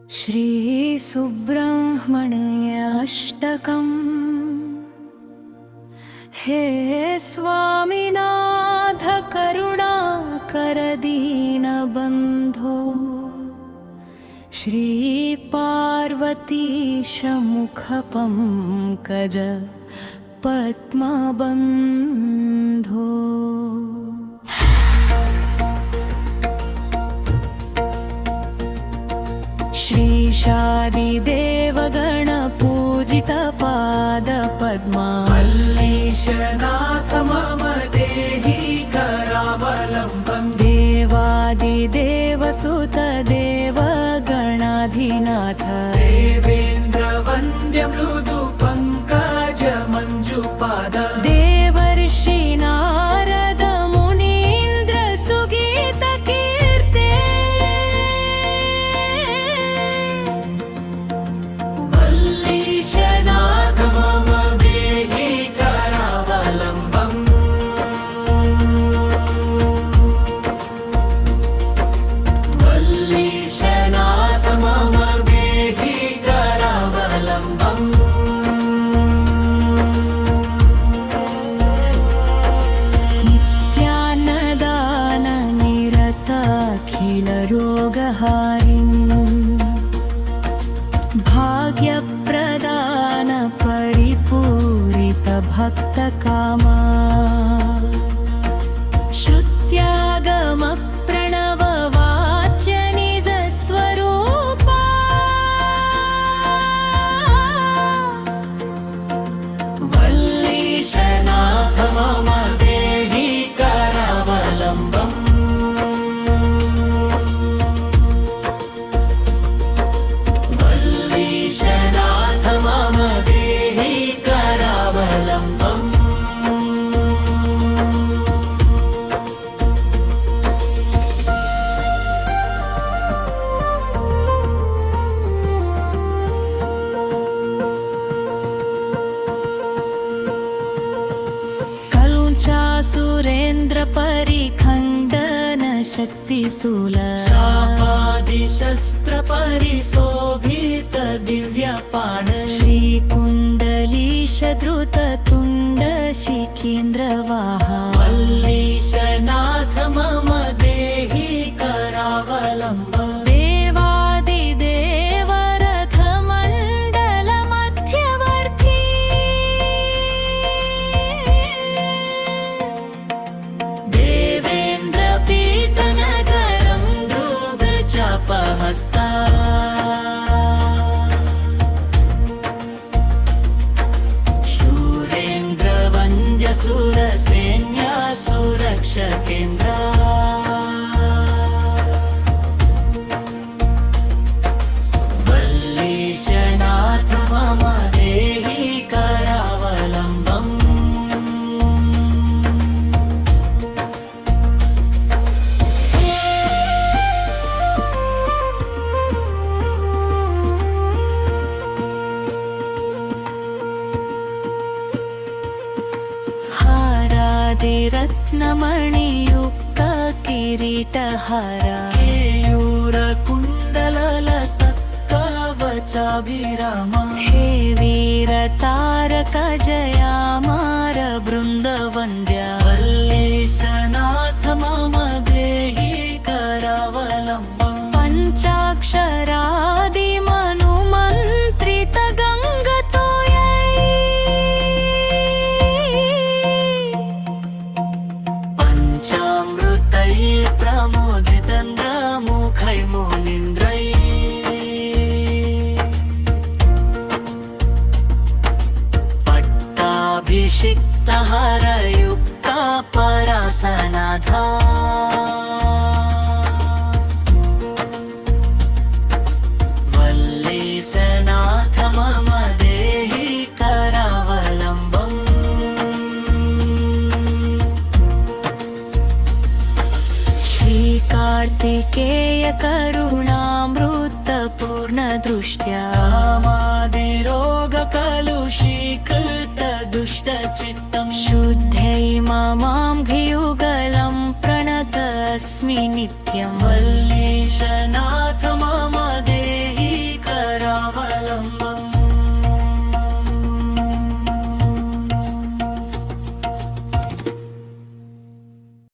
श्रीसुब्रह्मण्यष्टकम्। हे स्वामिनाथ करुणाकर दीनबन्धो, श्रीपार्वतीश मुखपङ्कज पद्मबन्धो। श्रीशादिदेवगण पूजित पाद पद्मा, मल्लीशनाथ मम देहि करावलम्बम्। देवादिदेवसुत देवगणाधिनाथ, देवेन्द्र वन्द्य मृदु पङ्कज मञ्जुपाद। देवर्षि नारद मुनीन्द्र सुगीत कीर्ते, मल्लीशनाथ मम देहि करावलम्बम्। मल्लीशनाथ मम देहि करावलम्बम्। नित्यान्नदान निरत अखिल रोगहारिन्, भाग्यप्रदान परिपूरित भक्तकामा, श्रुत्यागम प्रणव वाच्य निज स्वरूपा, मल्लीशनाथ मम देहि करावलम्बम्। मल्लीशनाथ मम देहि करावलम्बम्। कलुचासुरेन्द्र परिखण्डन शक्तिशूल, शापादिशस्त्र परिशोभित दिव्यपाण। श्रीकुण्डलीश धृत तुण्ड शिखीन्द्रवाहा, मल्लीशनाथ मम देहि करावलम्बम्। देवादिदेव रथ मण्डल मध्यवर्ती, देवेन्द्र पीतनगरं ध्रुवचापहस्ता। शूरेन्द्र वन्द्य सुरसैन्या सुरक्षकेन्द्रा। मल्लीशनाथ मम देहि करावलम्बम्। हारादिरत्नमणियुक्त किरीटहार, केयूरकुण्डलसत्कवचाभिराम। हे वीर तारक जयामार बृन्दवन्द्य, मल्लीशनाथ मम देहि करावलम्बम्। पञ्चाक्षरादि मनुमन्त्रित गङ्गतोयै, पञ्चामृतै प्रमोदितेन्द्रमुखै मुनीन्द्रै। पट्टाभिषिक्तहरयुक्त परासनाधा, मल्लीशनाथ मम देहि करावलम्बम्। श्रीकार्तिकेय करुणामृत पूर्णदृष्ट्या, कामादिरोगकलुषीकृत दुष्टचित्तम्। शुद्धै ममां घियुगलं प्रणतस्मि नित्यम्। मल्लीशनाथ